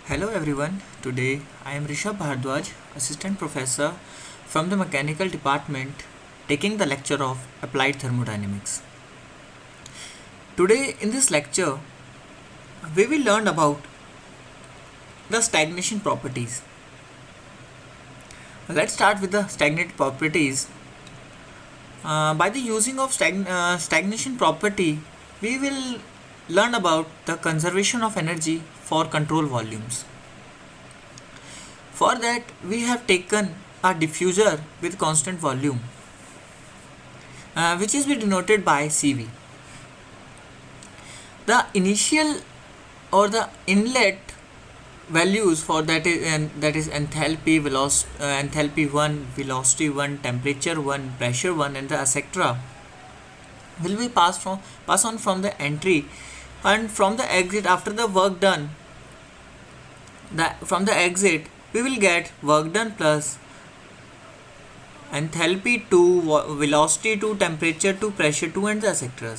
Hello everyone, today I am Rishabh Bhardwaj, Assistant Professor from the Mechanical Department, taking the lecture of Applied Thermodynamics. Today in this lecture, we will learn about the stagnation properties. Let's start with the stagnant properties. By the using of stagnation property, we will learn about the conservation of energy for control volumes. For that, we have taken a diffuser with constant volume, which is denoted by Cv. The initial or the inlet values for that is enthalpy, enthalpy 1, velocity 1, temperature 1, pressure 1, and etc. will be pass on from the entry, and from the exit after the work done. From the exit we will get work done plus enthalpy 2, velocity 2, temperature 2, pressure 2, and the etc.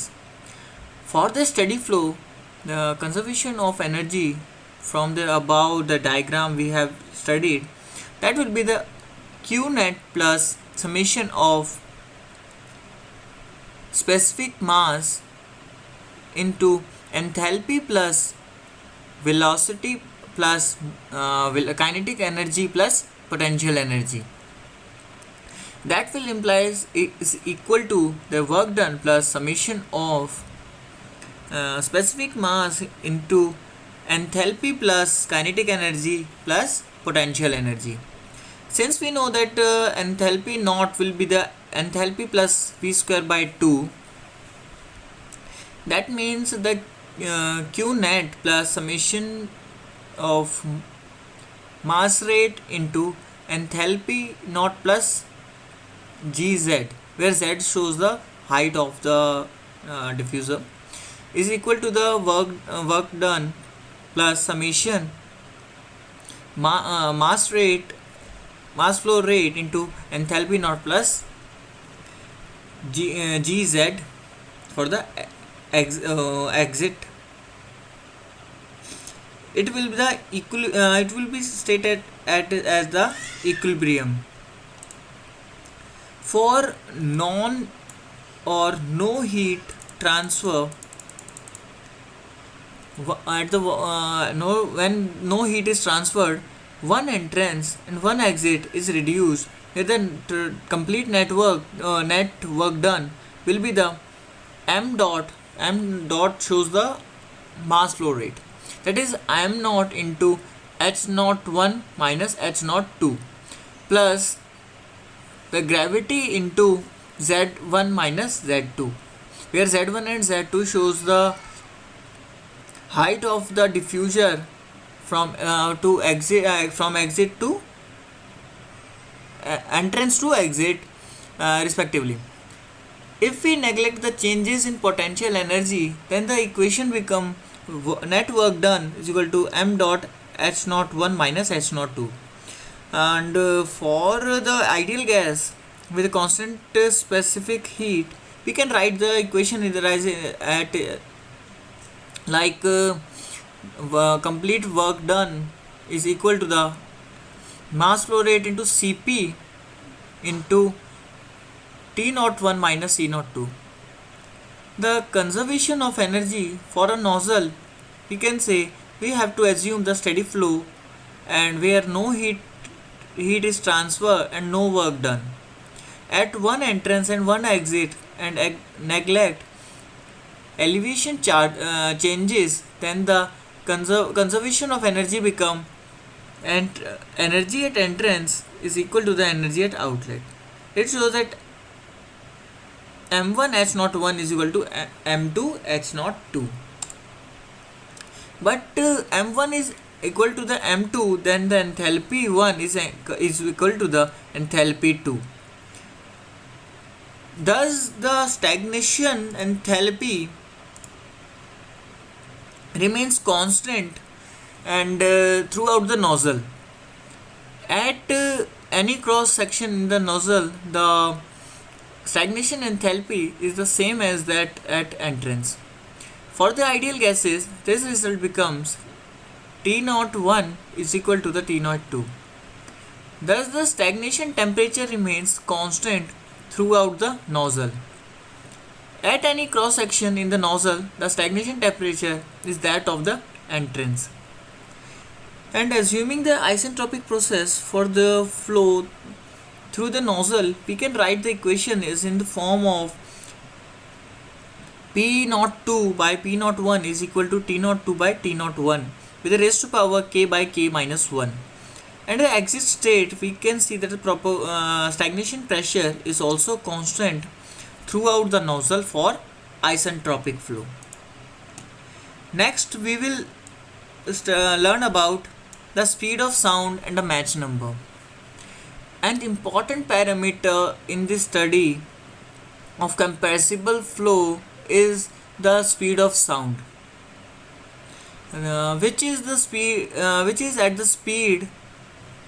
For the steady flow, the conservation of energy from the above the diagram we have studied, that will be the Q net plus summation of specific mass into enthalpy plus velocity plus kinetic energy plus potential energy. That will implies is equal to the work done plus summation of specific mass into enthalpy plus kinetic energy plus potential energy. Since we know that enthalpy naught will be the enthalpy plus V square by 2, that means the Q net plus summation of mass rate into enthalpy naught plus Gz, where Z shows the height of the diffuser, is equal to the work done plus summation mass flow rate into enthalpy naught plus Gz for the exit. It will be the it will be stated as the equilibrium. For non or no heat transfer at the when no heat is transferred, one entrance and one exit is reduced, the complete net work done will be the m dot shows the mass flow rate, that is m naught into h naught 1 minus h naught 2 plus the gravity into z1 minus z2, where z1 and z2 shows the height of the diffuser from exit to entrance to exit respectively. If we neglect the changes in potential energy, then the equation become net work done is equal to m dot h naught 1 minus h naught 2. And for the ideal gas with a constant specific heat, we can write the equation either as at like complete work done is equal to the mass flow rate into Cp into T naught 1 minus C naught 2. The conservation of energy for a nozzle, we can say we have to assume the steady flow and where no heat is transferred and no work done. At one entrance and one exit and neglect elevation changes, then the conservation of energy become and energy at entrance is equal to the energy at outlet. It shows that m1 h naught 1 is equal to m2 h naught 2, but m1 is equal to the m2, then the enthalpy 1 is equal to the enthalpy 2. Thus the stagnation enthalpy remains constant and throughout the nozzle. At any cross section in the nozzle, the stagnation enthalpy is the same as that at entrance. For the ideal gases, this result becomes T01 is equal to the T02. Thus the stagnation temperature remains constant throughout the nozzle. At any cross section in the nozzle, the stagnation temperature is that of the entrance. And assuming the isentropic process for the flow through the nozzle, we can write the equation is in the form of P02 by P01 is equal to T02 by T01 with the raised to power k by k minus 1. And the exit state, we can see that the stagnation pressure is also constant throughout the nozzle for isentropic flow. Next, we will learn about the speed of sound and the Mach number. An important parameter in this study of compressible flow is the speed of sound, which is at the speed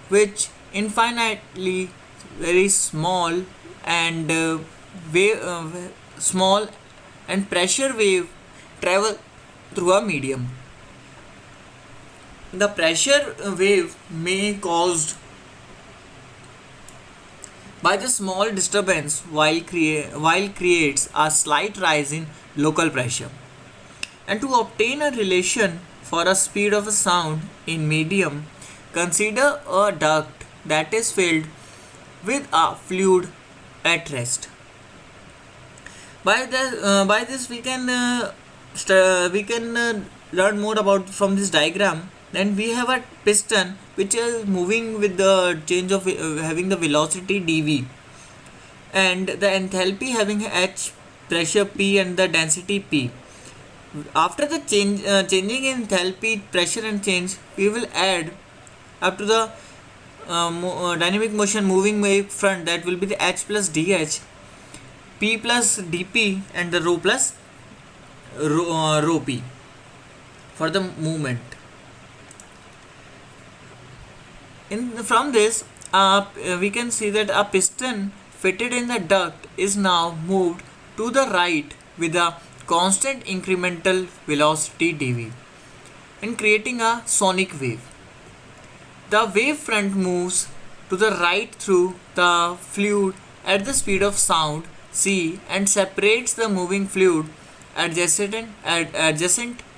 which infinitely very small and small and pressure wave travel through a medium. The pressure wave may caused by the small disturbance while creates a slight rise in local pressure. And to obtain a relation for a speed of a sound in medium, consider a duct that is filled with a fluid at rest. By this we can learn more about from this diagram. Then we have a piston which is moving with the change of having the velocity dv, and the enthalpy having h, pressure p, and the density p. After the changing in enthalpy, pressure and change, we will add up to the dynamic motion moving wave front, that will be the h plus dh, p plus dp, and the rho plus rho p for the movement. From this, we can see that a piston fitted in the duct is now moved to the right with a constant incremental velocity dv and creating a sonic wave. The wave front moves to the right through the fluid at the speed of sound c and separates the moving fluid adjacent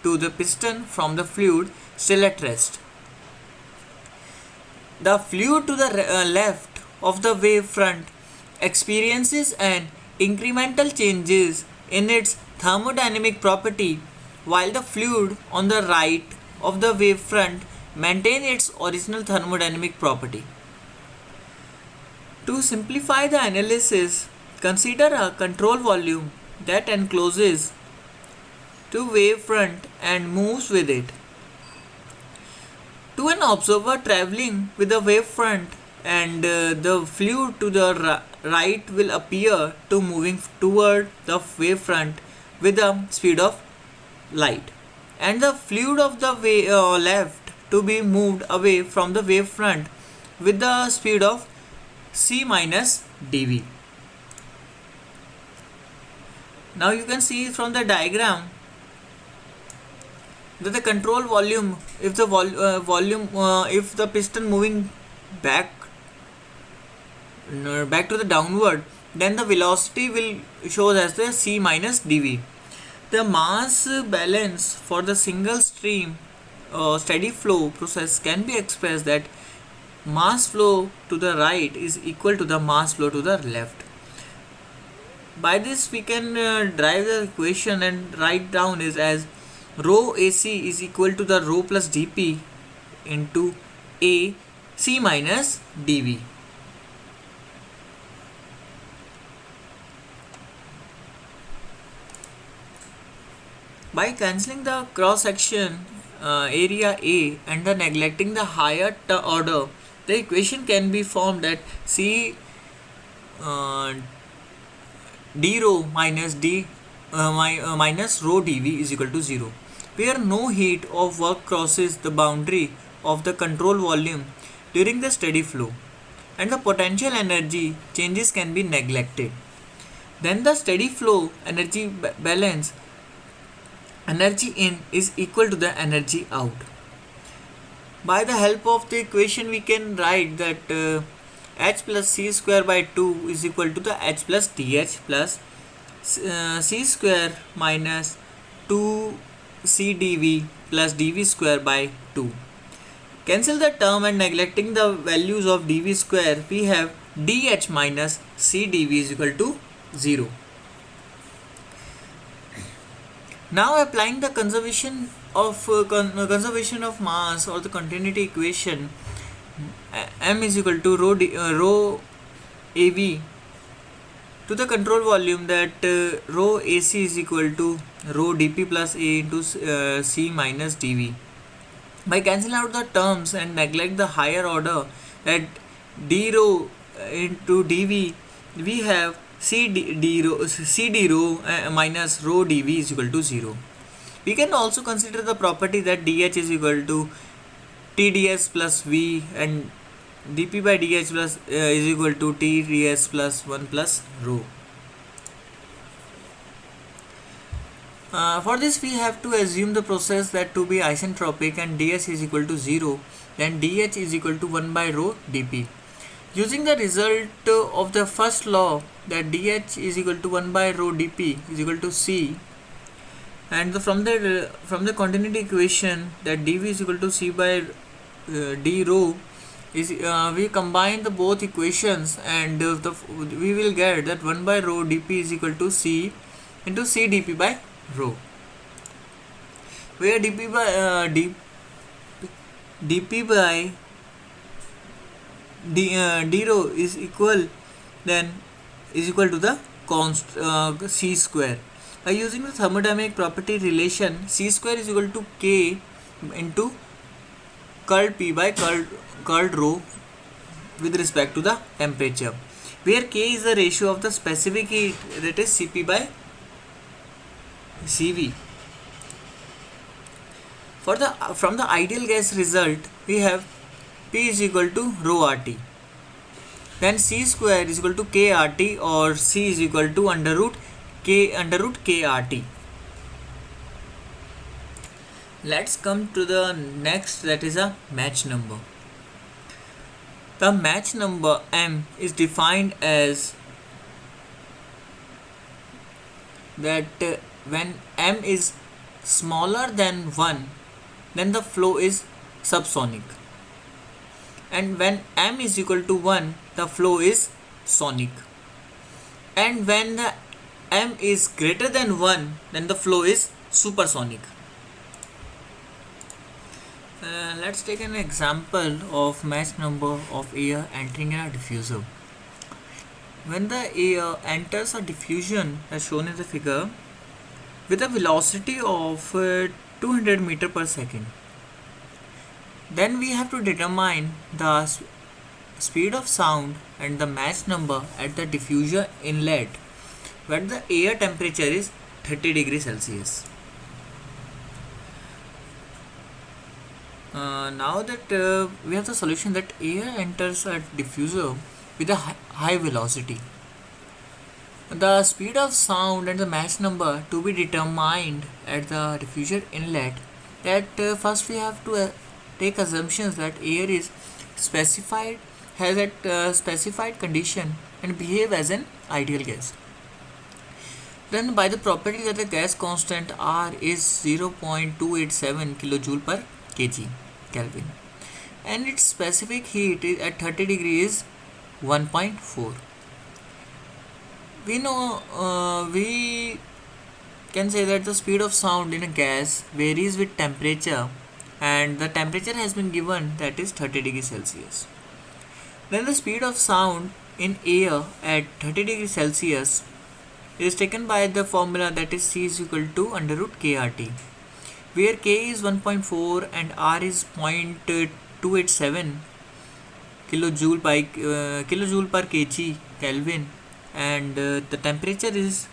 to the piston from the fluid still at rest. The fluid to the left of the wave front experiences an incremental changes in its thermodynamic property, while the fluid on the right of the wave front maintains its original thermodynamic property. To simplify the analysis, consider a control volume that encloses to wave front and moves with it. To an observer traveling with the wave front, and the fluid to the right will appear to moving toward the wave front with the speed of light, and the fluid of the left to be moved away from the wave front with the speed of c minus dv. Now you can see from the diagram that the control volume, if the if the piston moving back to the downward, then the velocity will show as the c minus dv. The mass balance for the single stream steady flow process can be expressed that mass flow to the right is equal to the mass flow to the left. By this we can derive the equation and write down is as rho AC is equal to the rho plus dP into A C minus dV. By cancelling the cross section area A and the neglecting the higher order, the equation can be formed that C d rho minus minus rho dV is equal to 0, where no heat or work crosses the boundary of the control volume during the steady flow, and the potential energy changes can be neglected. Then the steady flow energy balance, energy in is equal to the energy out. By the help of the equation we can write that h plus c square by 2 is equal to the h plus dh plus c square minus 2c dv plus dv square by 2. Cancel the term and neglecting the values of dv square, we have dh minus c dv is equal to 0. Now applying the conservation of mass or the continuity equation, m is equal to rho av to the control volume, that rho ac is equal to rho dp plus a into c minus dv. By cancelling out the terms and neglect the higher order, that d rho into dv, we have c d rho minus rho dv is equal to 0. We can also consider the property that dh is equal to tds plus v and dp by dh plus is equal to tds plus 1 plus rho. For this we have to assume the process that to be isentropic and ds is equal to 0, then dh is equal to 1 by rho dp. Using the result of the first law, that dh is equal to 1 by rho dp is equal to c, and from the continuity equation, that dv is equal to c by d rho is we combine the both equations, and we will get that 1 by rho dp is equal to c into c dp by rho, where dp by dp by d rho is equal to the const c square. By using the thermodynamic property relation, c square is equal to k into curled p by curled rho with respect to the temperature, where k is the ratio of the specific heat, that is Cp by Cv. From the ideal gas result, we have P is equal to rho RT. Then C square is equal to K RT, or C is equal to under root K RT. Let's come to the next, that is a Mach number. The Mach number M is defined as that when M is smaller than 1, then the flow is subsonic, and when M is equal to 1, the flow is sonic, and when the M is greater than 1, then the flow is supersonic. Let's take an example of Mach number of air entering a diffuser. When the air enters a diffusion, as shown in the figure, with a velocity of 200 meter per second, then we have to determine the speed of sound and the Mach number at the diffuser inlet, where the air temperature is 30 degrees Celsius. Now that we have the solution, that air enters a diffuser with a high velocity, the speed of sound and the Mach number to be determined at the diffuser inlet, that first we have to take assumptions that air is specified, has a specified condition and behave as an ideal gas. Then by the property that the gas constant R is 0.287 kilojoule per kg Kelvin, and its specific heat is at 30 degrees 1.4. We know we can say that the speed of sound in a gas varies with temperature, and the temperature has been given, that is 30 degrees Celsius. Then the speed of sound in air at 30 degrees Celsius is taken by the formula, that is C is equal to under root KRT, where K is 1.4 and R is 0.287 kilojoule per kg Kelvin, and the temperature is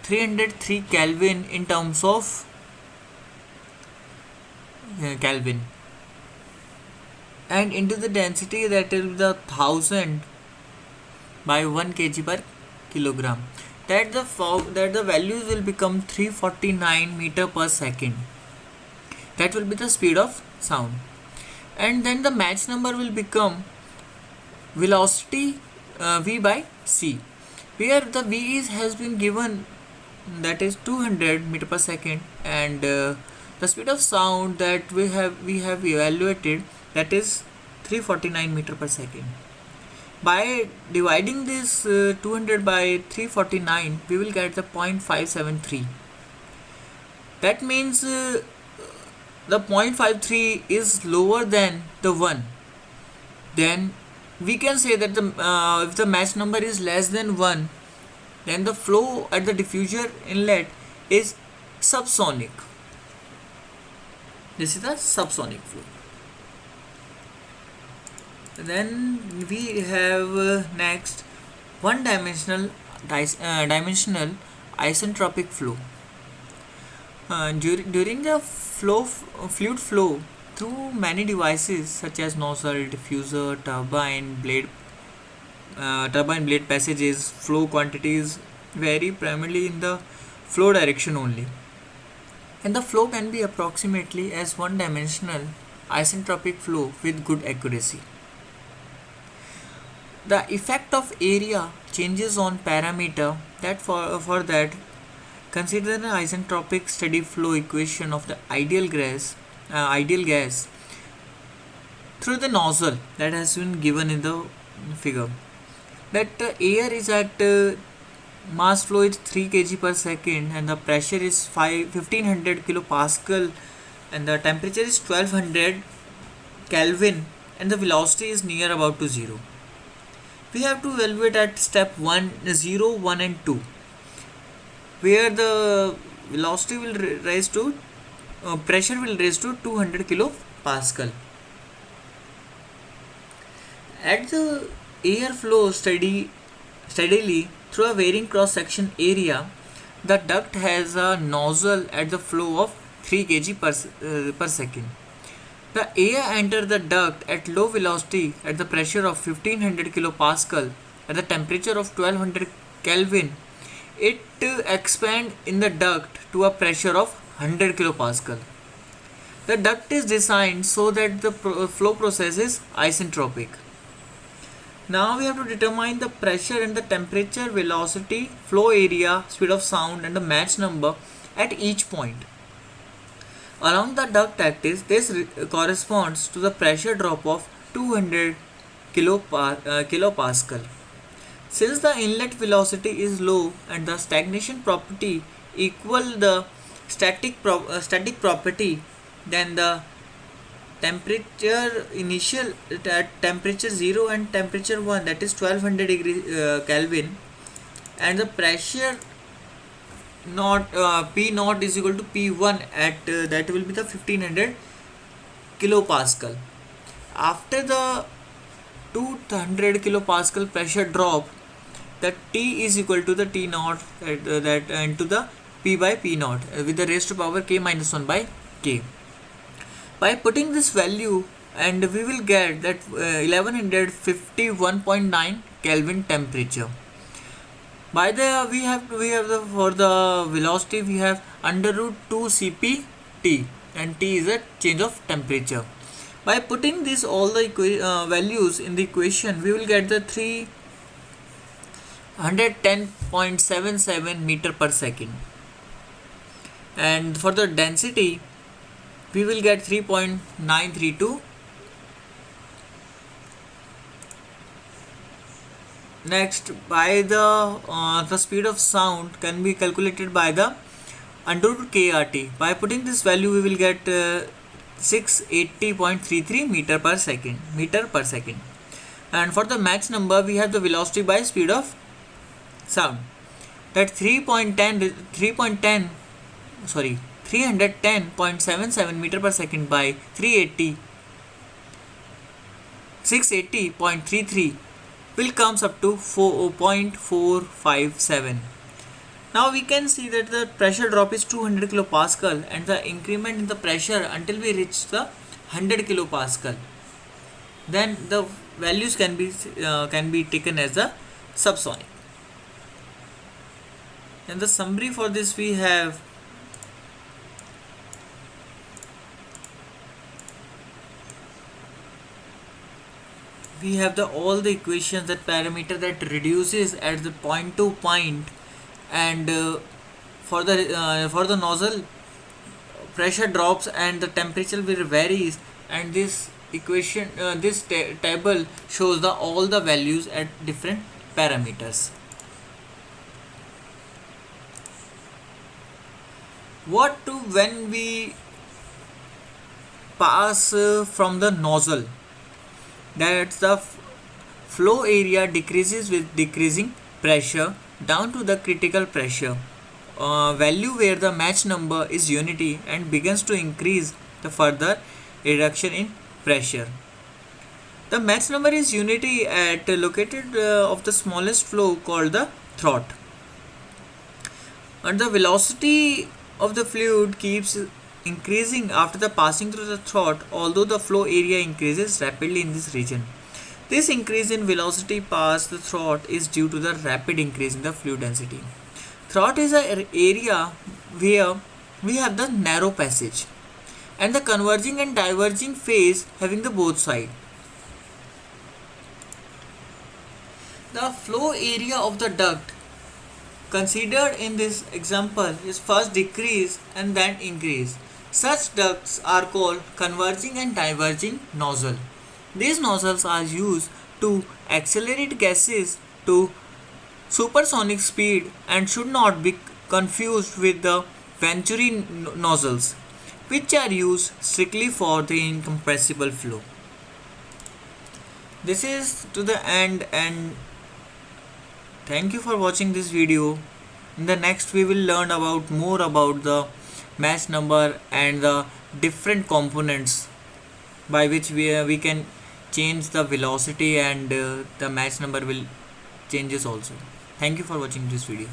303 Kelvin in terms of Kelvin, and into the density, that is the 1000 by 1 kg per kilogram, that the values will become 349 meter per second. That will be the speed of sound. and then the Mach number will become velocity v by c, where the v has been given, that is 200 meter per second, and the speed of sound that we have evaluated, that is 349 meter per second. By dividing this 200 by 349, we will get the 0.573. That means the 0.53 is lower than the 1. Then we can say that if the Mach number is less than 1, then the flow at the diffuser inlet is subsonic. This is the subsonic flow. Then we have next one-dimensional dimensional isentropic flow. During the fluid flow through many devices such as nozzle, diffuser, turbine blade passages, flow quantities vary primarily in the flow direction only, and the flow can be approximately as one-dimensional isentropic flow with good accuracy. The effect of area changes on parameter that for that consider the isentropic steady flow equation of the ideal gas through the nozzle that has been given in the figure. That air is at mass flow is 3 kg per second, and the pressure is 1500 kilopascal, and the temperature is 1200 Kelvin, and the velocity is near about to 0. We have to evaluate at step 0, 1 and 2, where the velocity will raise to pressure will raise to 200 kilopascal. At the air flow steadily through a varying cross section area, the duct has a nozzle at the flow of 3 kg per second. The air enters the duct at low velocity at the pressure of 1500 kilopascal at the temperature of 1200 Kelvin. It expands in the duct to a pressure of 100 kilopascal. The duct is designed so that the flow process is isentropic. Now we have to determine the pressure and the temperature, velocity, flow area, speed of sound, and the Mach number at each point. Along the duct axis, this corresponds to the pressure drop of 200 kilopascal. Since the inlet velocity is low and the stagnation property equal the static property, then the temperature initial at temperature 0 and temperature 1, that is 1200 degree Kelvin, and the pressure P naught is equal to P1 at that will be the 1500 kilopascal. After the 200 kilopascal pressure drop, the T is equal to the T naught into the P by P naught with the raised to power K minus 1 by K. By putting this value, and we will get that 1151.9 Kelvin temperature. By the we have the for the velocity we have under root 2 Cp T, and T is a change of temperature. By putting this all the values in the equation, we will get the 310.77 meter per second, and for the density we will get 3.932. Next, by the speed of sound can be calculated by the under root KRT. By putting this value, we will get 680.33 meter per second. And for the Mach number, we have the velocity by speed of sound. That 310.77 meter per second by 680.33 will comes up to 4.457. Now we can see that the pressure drop is 200 kilopascal, and the increment in the pressure until we reach the 100 kilopascal. Then the values can be taken as the subsonic. And the summary for this we have we have the all the equations, that parameter that reduces at the point to point, and for the nozzle pressure drops and the temperature will varies, and this equation table shows the all the values at different parameters. What to when we pass from the nozzle, that the flow area decreases with decreasing pressure down to the critical pressure value, where the match number is unity, and begins to increase the further reduction in pressure. The match number is unity at located of the smallest flow called the throat, and the velocity of the fluid keeps increasing after the passing through the throat, although the flow area increases rapidly in this region. This increase in velocity past the throat is due to the rapid increase in the fluid density. Throat is an area where we have the narrow passage and the converging and diverging phase having the both side. The flow area of the duct considered in this example is first decrease and then increase. Such ducts are called converging and diverging nozzle. These nozzles are used to accelerate gases to supersonic speed and should not be confused with the Venturi nozzles, which are used strictly for the incompressible flow. This is to the end, and thank you for watching this video. In the next we will learn about more about the match number and the different components by which we can change the velocity, and the match number will changes also. Thank you for watching this video.